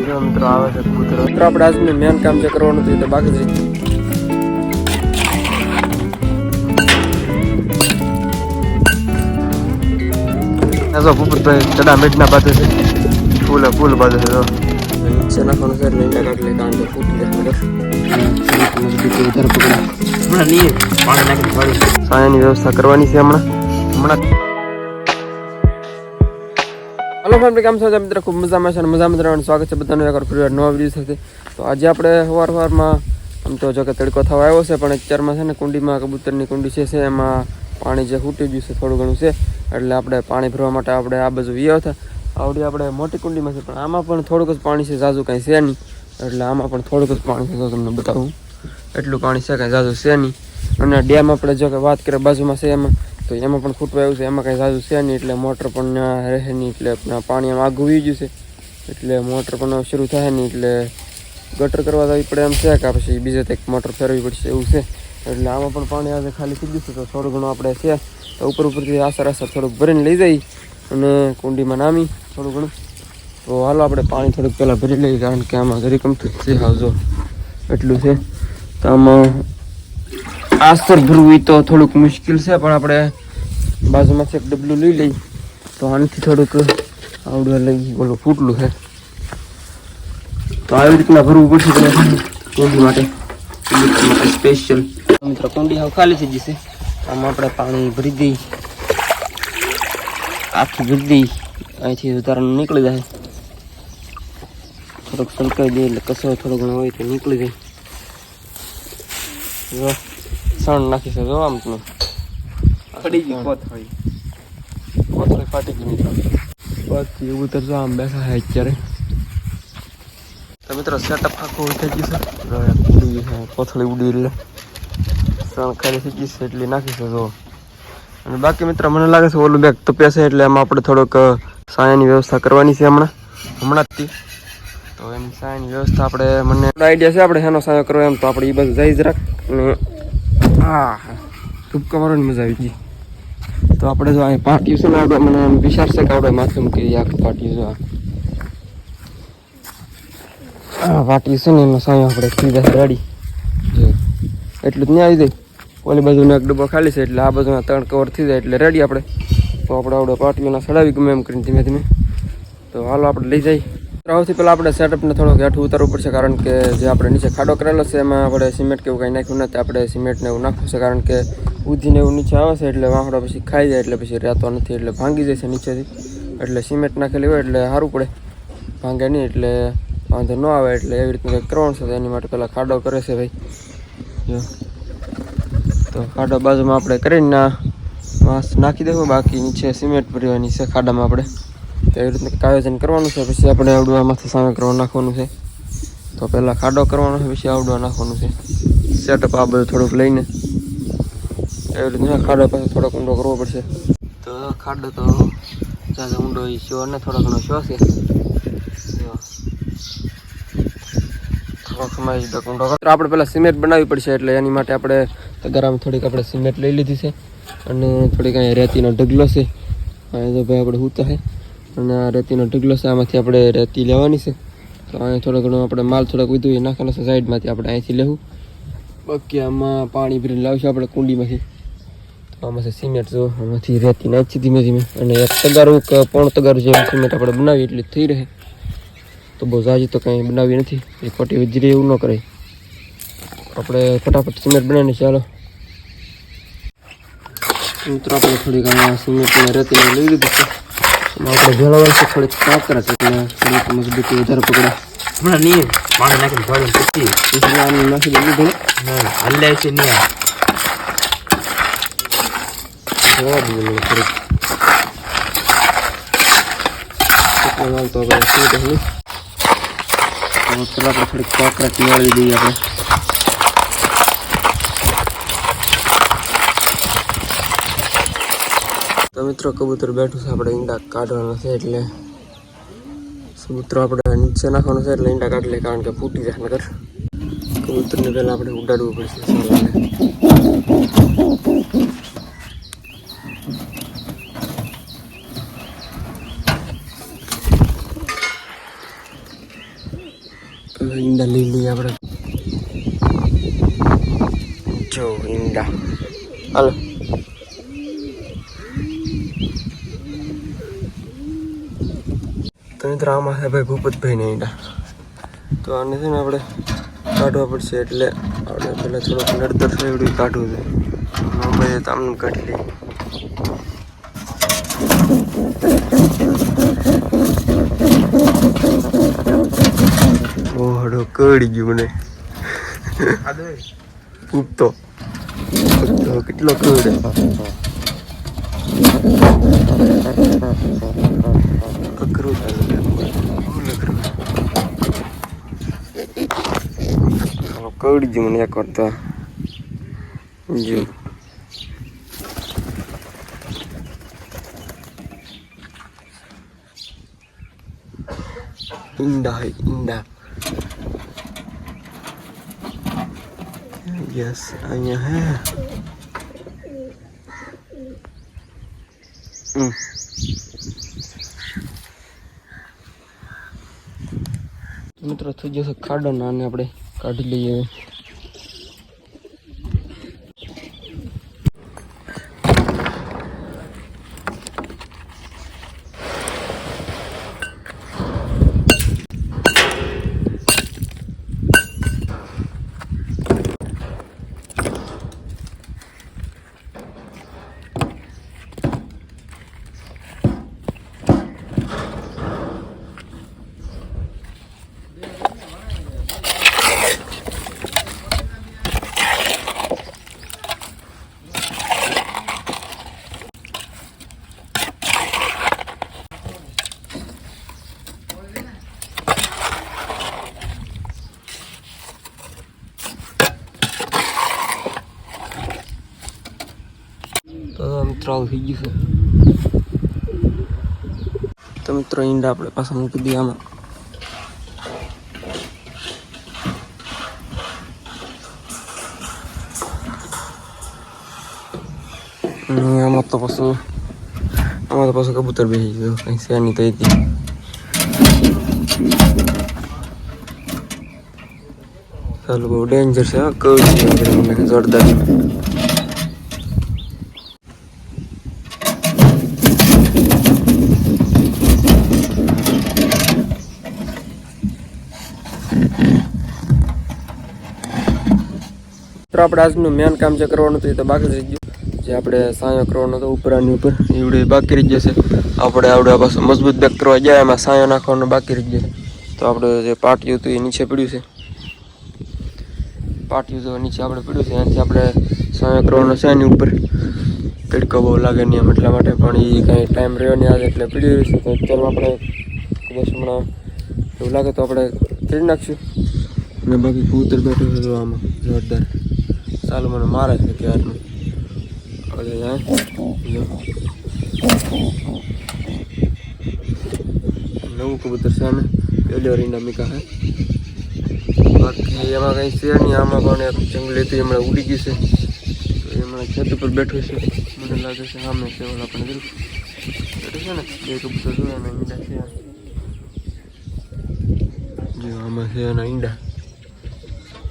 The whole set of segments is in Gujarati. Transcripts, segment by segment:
મિત્રો આવે છે કબૂતર. મિત્રો આપણે આજનું મેન કામ જે કરવાનું હતું તો બાકી છે. ભૂપતભાઈ ચડા મીઠના બાજુ છે, ફૂલ બાજુ છે. નીચે નાખવાનું છે એટલે ઈંડા કાઢી લે કારણ કે ફૂટી જાય સાયાની વ્યવસ્થા કરવાની છે હમણાં. હલો ફેમિલી, કેમ છો મિત્ર? ખૂબ મજામાં છે અને મજામાં રહેવાનું સ્વાગત છે બધાનું એકવાર ફરી નવા વિડીયો સાથે. તો આજે આપણે સવારમાં આમ તો જો કે તડકો થવા આવ્યો છે, પણ અત્યારમાં છે ને કુંડીમાં કબૂતરની કુંડી છે એમાં પાણી જે ફૂટી ગયું છે થોડું ઘણું છે, એટલે આપણે પાણી ભરવા માટે આપણે આ બાજુ વ્યા હતા. આવડી આપણે મોટી કુંડીમાં છે, પણ આમાં પણ થોડુંક જ પાણી છે, ઝાઝું કાંઈ છે નહીં. એટલે આમાં પણ થોડુંક જ પાણી છે, તો તમને બતાવું એટલું પાણી છે, કાંઈ ઝાઝું છે નહીં. અને ડેમ આપણે જો કે વાત કરીએ બાજુમાં છે એમાં, તો એમાં પણ ખૂટવા આવ્યું છે, એમાં કાંઈ ઝાઝું છે નહીં. એટલે મોટર પણ રહે નહીં, એટલે પાણી આમ આઘું વી ગયું છે, એટલે મોટર પણ શરૂ થાય નહીં. એટલે ગટર કરવા જવી પડે એમ છે કે પછી બીજે કંઈક મોટર ફેરવવી પડશે એવું છે. એટલે આમાં પણ પાણી આજે ખાલી થઈ ગયું છે, તો થોડું ઘણું આપણે છે તો ઉપરથી આસર થોડુંક ભરીને લઈ જઈ અને કુંડીમાં નામી થોડું ઘણું. તો હાલો આપણે પાણી થોડુંક પહેલાં ભરી લઈએ, કારણ કે આમાં જરી કમતું છે હાવજો એટલું છે. તો આમાં આસ્તર ભરવું તો થોડુંક મુશ્કેલ છે, પણ આપણે બાજુમાંથી એક ડબલું લઈ લઈ તો આનાથી થોડુંક આવડું લઈ ઓલું ફૂટલું છે. તો આવી રીતના ભરવું પડશે કુંડી માટે સ્પેશિયલ. મિત્રો કુંડી હવે ખાલી થઈ જશે, આમાં આપણે પાણી ભરી દઈ, આખી ભરી દઈ, અહીંથી ઉતારવાનું નીકળી જાય. થોડુંક સલકાઈ દઈએ એટલે કસો થોડો ઘણો હોય તો નીકળી જાય. જો સણ નાખી છે, જો આમ તમે ફાટી ગઈ કોથળી ફાટી ગઈ મિત્રો. બાકી એવું તો આમ બેસા છે અત્યારે. તો મિત્રો સેટઅપ આખું થઈ ગયું છે, કોથળી ઉડી એટલે સણ ખાલી થઈ ગઈ છે એટલી નાખી છે જો. અને બાકી મિત્ર મને લાગે છે ઓલું બેગ તપ્યા છે, એટલે એમાં આપણે થોડોક સાયાની વ્યવસ્થા કરવાની છે હમણાં જ. તો એની સાયાની વ્યવસ્થા આપણે મને આઈડિયા છે આપણે શેનો સાયો કરવો એમ, તો આપણે એ બધું જઈ જ રાખ. અને હા ધૂપકા મારવાની મજા આવી ગઈ. તો આપણે જો અહીં પાટિયું છે ને, આપણે મને એમ વિચાર છે કે આપણે માથે મૂકી આખું પાટિયું જો આ પાટિયું છે ને એનો સાયો આપણે થઈ જશે રેડી. જો એટલું જ નહીં આવી જાય, ઓલી બાજુનો એક ડબ્બો ખાલી છે, એટલે આ બાજુના 3 કવર થઈ જાય એટલે રેડી આપણે. તો આપણે આવડે પાટીઓના સડાવી ગમે એમ કરીને ધીમે ધીમે. તો હાલો આપણે લઈ જઈએ. સૌથી પહેલાં આપણે સેટઅપને થોડોક હેઠું ઉતારવું પડશે, કારણ કે જે આપણે નીચે ખાડો કરેલો છે એમાં આપણે સિમેન્ટ કે એવું કાંઈ નાખ્યું નથી. આપણે સિમેન્ટને એવું નાખવું છે, કારણ કે ઉધીને એવું નીચે આવે છે એટલે વાંકડો પછી ખાઈ જાય, એટલે પછી રહેતો નથી, એટલે ભાંગી જાય છે નીચેથી. એટલે સિમેન્ટ નાખેલી હોય એટલે સારું પડે, ભાંગે નહીં એટલે વાંધો ન આવે. એટલે એવી રીતનું કંઈક કરવાનું છે, તો એની માટે પહેલાં ખાડો કરે છે ભાઈ. જો તો ખાડો બાજુમાં આપણે કરીને વાંસ નાખી દેવું, બાકી નીચે સિમેન્ટ ભરવાની છે ખાડામાં આપણે. તો એવી રીતનું કંઈક આયોજન કરવાનું છે. પછી આપણે આવડું આમાંથી સામે કરવા નાખવાનું છે. તો પહેલાં ખાડો કરવાનો છે, પછી આવડું નાખવાનું છે. સેટઅપ આ બધું થોડુંક લઈને એવી રીતના ખાડો પાસે થોડોક ઊંડો કરવો પડશે. તો ખાડો તો જ્યાં ઊંડો એ શો ને થોડો ઘણો શો છે, થોડોક સમય ઊંડો. આપણે પહેલાં સિમેન્ટ બનાવવી પડશે, એટલે એની માટે આપણે તગારામાં થોડીક આપણે સિમેન્ટ લઈ લીધી છે, અને થોડીક અહીંયા રેતીનો ઢગલો છે. અહીંયા તો ભાઈ આપણે સૂતા છે, અને આ રેતીનો ઢગલો છે, આમાંથી આપણે રેતી લેવાની છે. તો અહીંયા થોડો ઘણો આપણે માલ થોડોક વધુ નાખવાનો છે સાઈડમાંથી, આપણે અહીંથી લેવું. બાકી આમાં પાણી ભરીને લાવશું આપણે કુંડીમાંથી. તો આમાં છે સિમેન્ટ, જો આમાંથી રેતી નાખી ધીમે ધીમે. અને એક તગારું કે પોણ તગારું જેવું સિમેન્ટ આપણે બનાવીએ એટલે થઈ રહે. તો બહુ જાજી તો કાંઈ બનાવી નથી, એ ખોટી વધી રહી એવું ન કરાય. આપણે ફટાફટ સિમેન્ટ બનાવીને ચાલો મિત્રો. આપણે થોડીક આમાં સિમેન્ટને રેતી લઈ લીધી છે, એમાં આપણે ભેળવવાનું છે, થોડીક કાકરા છે એટલે થોડીક મજબૂતી વધારે પકડે. હમણાં નહીં પાણી નાખીને ભરીને પછી આને નાખી દે લીધું હલ્લે છે નહીં થોડીક તો આપણે થોડીક કાકરા પીવાળી દઈએ આપણે. તો મિત્રો કબૂતર બેઠું છે, આપણે ઈંડા કાઢવાના છે, એટલે કબૂતર આપણે નીચે નાખવાનું છે, એટલે ઈંડા કાઢી લે, કારણ કે ફૂટી જાય નગર. કબૂતરને પહેલાં આપણે ઉડાડવું પડશે. ઈંડા લઈ લઈએ આપણે. જો ઈંડા હાલો. તો મિત્રો આમાં છે ભાઈ ભૂપતભાઈ ને ઈંડા. તો આને છે ને આપણે કાઢવા પડશે, એટલે આપણે પહેલાં થોડોક નડતર છે એવડું કાઢવું છે. ભાઈ તમને કાઢી લઈએ. ઓહડો કડી ગયું મને પૂપતો કેટલો કડે. અઘરું કડી ગયું મને એક વાર તો. જો ઈંડા હે ઈંડા. યસ અહીંયા હે. મિત્રો થઈ જશે ખાડા ના, આને આપણે કાઢી લઈએ. તો મિત્રો આવું થઈ ગયું છે. તો મિત્રો ઈંડા આપણે પાછા મૂકી દઈએ આમાં. આમાં તો પાછું કબૂતર બેસી ગયું, કંઈ શેરની થઈ હતી. ચાલો બહુ ડેન્જર છે. કઈ જોરદાર. તો આપણે આજનું મેન કામ જે કરવાનું હતું એ તો બાકી રહી ગયું. જે આપણે સાયો કરવાનો હતો ઉપરાની ઉપર એવડે બાકી રહી જશે. આપણે આવડે પાછું મજબૂત બેગ કરવા જાય એમાં સાયો નાખવાનો બાકી રહી જશે. તો આપણે જે પાટિયું હતું એ નીચે પડ્યું છે. પાટિયું તો નીચે આપણે પડ્યું છે, એનાથી આપણે સાયો કરવાનો છે એની ઉપર. તડકો બહુ લાગે નહીં એમ એટલા માટે, પણ એ કાંઈ ટાઈમ રહ્યો નહીં આજે એટલે પડ્યું છે. તો અત્યારમાં આપણે કદાચ હમણાં એવું લાગે તો આપણે કરી નાખશું. અને બાકી કબૂતર બેઠું છે આમાં જોરદાર. ચાલો મને મારે છે ક્યારનું. નવું કબૂતર છે ને પેલી વાર ઈંડા મીકા છે. બાકી એમાં કંઈ છે નહીં. આમાં પણ એક જંગલી હતું હમણાં ઉડી ગયું છે. તો એમાં છત ઉપર બેઠું છે મને લાગે છે. સામે છે ઓલા પણ બેઠું છે ને બે કબૂતર છે એના ઈંડા છે. જો આમાં છે એના ઈંડા.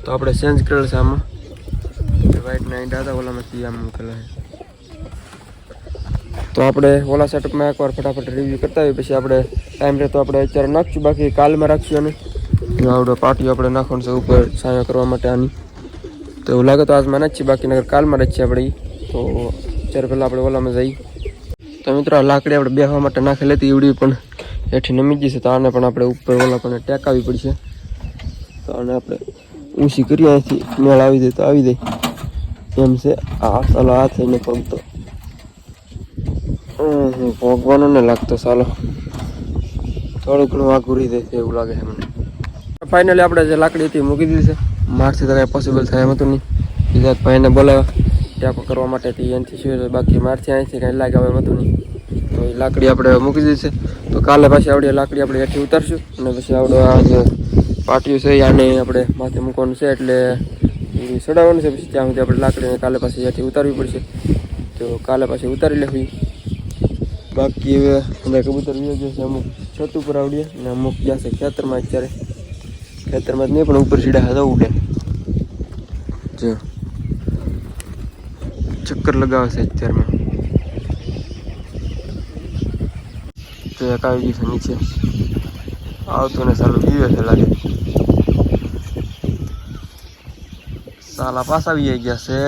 તો આપણે ચેન્જ કરેલ છે આમાં. વ્હાઈટના ઈંડા હતા ઓલામાંથી આમ મૂકેલા છે. તો આપણે ઓલા સેટઅપમાં એકવાર ફટાફટ રિવ્યૂ કરતા હોઈએ, પછી આપણે ટાઈમ રહે તો આપણે અત્યારે નાખશું, બાકી કાલમાં રાખશું. અને આવડો પાટિયું આપણે નાખવાનું છે ઉપર છાંયો કરવા માટે આની. તો એવું લાગે તો આજમાં નાખીએ, બાકી નગર કાલમાં રાખીએ આપણે. તો અત્યારે પહેલાં આપણે ઓલામાં જઈએ. તો મિત્રો આ લાકડી આપણે બેસવા માટે નાખેલી હતી એવડી પણ હેઠી નમી જશે. તો આને પણ આપણે ઉપર ઓલા પણ ટેકાવી પડશે. તો આને આપણે ઊંચી કરીએ, અહીંથી મેળ આવી જાય તો આવી જાય એમ છે. આ ચાલો આ થઈને પગતો ભોગવાનો ને લાગતો. ચાલો થોડું ઘણું આઘું રહી જાય એવું લાગે છે મને. ફાઇનલી આપણે જે લાકડી હતી મૂકી દીધી છે. મારથી તો કાંઈ પોસિબલ થાય એમ હતું નહીં. બીજા ભાઈને બોલાવ્યા ટેકો કરવા માટે એનાથી શું, બાકી મારથી અહીંથી કાંઈ લાગે એમ હતું નહીં. તો એ લાકડી આપણે મૂકી દીધી છે. તો કાલે પાછી આવડી લાકડી આપણે હેઠી ઉતારશું, અને પછી આવડો આ જે પાટિયું છે આને આપણે માથે મૂકવાનું છે, એટલે એ ચડાવવાનું છે. પછી ત્યાં સુધી આપણે લાકડીને કાલે પાછી હેઠી ઉતારવી પડશે. તો કાલે પાછી ઉતારી લેવી. બાકી હવે બધા કબૂતર વિયો જશે. અમુક છત ઉપર આવડીએ અને અમુક જશે ખેતરમાં અત્યારે. ખેતરમાં જ નહીં પણ ઉપર સીડા હતા ઉડે જો ચક્કર લગાવે છે અત્યારમાં તો એક આવી ગયું છે નીચે આવતો ને સાલું પીવે છે લાગે સાલા પાસ આવી ગયા છે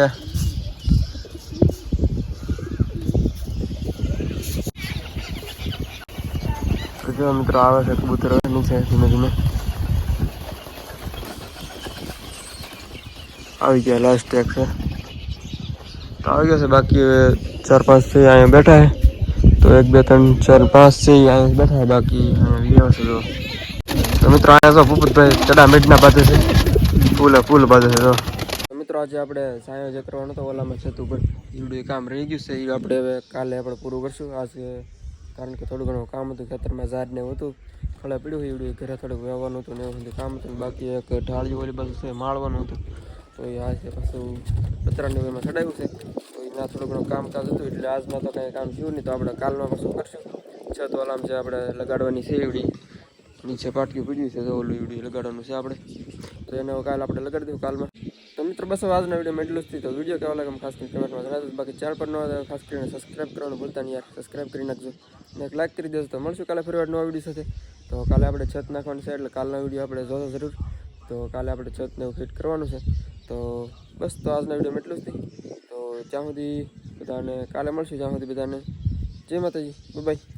તો જો મિત્રો આવે છે કબૂતર નીચે ધીમે ધીમે આવી ગયા લાસ્ટ એક છે તો આવી ગયા છે બાકી હવે 4-5 છે અહીંયા બેઠા છે તો 1 2 3 4 5 છે અહીંયા બેઠા છે બાકી અહીંયા લઈ આવશે તો મિત્રો અહીંયા તો ભૂપતભાઈ ચડા મેડના બાજુ છે ફૂલ બાજુ છે તો મિત્રો આજે આપણે સાયો જે કરવાનો હતો ઓલામાં છત ઉપર ઈવડું કામ રહી ગયું છે એ આપણે હવે કાલે આપણે પૂરું કરશું આજે કારણ કે થોડું ઘણું કામ હતું ખેતરમાં ઝાડ ને હતું ખળે પડ્યું હોય ઈવડું ઘરે થોડુંક વાવવાનું હતું ને એવું બધું કામ હતું બાકી એક ઢાળિયું ઓલી બાજુ છે માળવાનું હતું તો એ આજે પાછું પતરાની એમાં ચડાવ્યું છે તો એના થોડું ઘણું કામકાજ હતું એટલે આજમાં તો કંઈ કામ થયું નહીં તો આપણે કાલમાં પાછું કરશું છત ઓલામ જે આપણે લગાડવાની છે ઈવડી નીચે પાટિયું પીડ્યું છે તો ઓલું ઈવડી લગાડવાનું છે આપણે તો એને કાલે આપણે લગાડી દઉં કાલમાં તો મિત્રો બસ આજના વિડીયોમાં એટલું જ થયું તો વિડીયો કેવા લાગે ખાસ કરીને કમેન્ટમાં જણાવજો બાકી ચેનલ પર ન હોય ખાસ કરીને સબસ્ક્રાઈબ કરવાનું ભૂલતા નહીં યાર સબસ્ક્રાઈબ કરી નાખજો અને એક લાઈક કરી દેજો તો મળશું કાલે ફરી વાર નવા વિડીયો સાથે તો કાલે આપણે છત નાખવાનું છે એટલે કાલનો વિડીયો આપણે જોજો જરૂર તો કાલે આપણે છતને ફિટ કરવાનું છે તો બસ તો આજના વિડીયોમાં એટલું જ થયું તો જ્યાં સુધી બધાને કાલે મળશું જ્યાં સુધી બધાને જય માતાજી બાય.